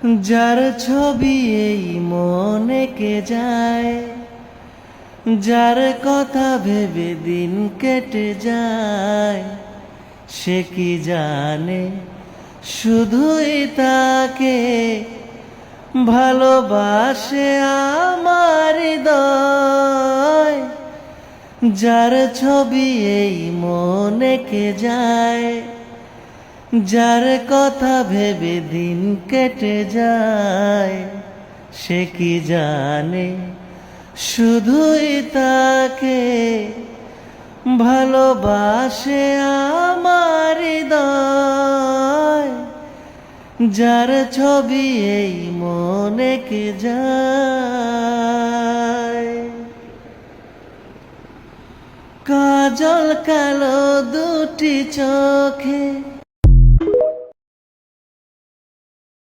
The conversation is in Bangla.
যার ছবি এই মনে কে যায়, যার কথা ভেবে দিন কেটে যায়, সে কি জানে শুধুই তাকে ভালোবাসে আমার হৃদয়। যার ছবি এই মনে কে যায়, যার কথা ভেবে দিন কেটে যায়, সে কি জানে শুধুই তাকে ভালোবাসে আমার হৃদয়। যার ছবি এই মনে কে যায়। কাজল কালো দুটি চোখে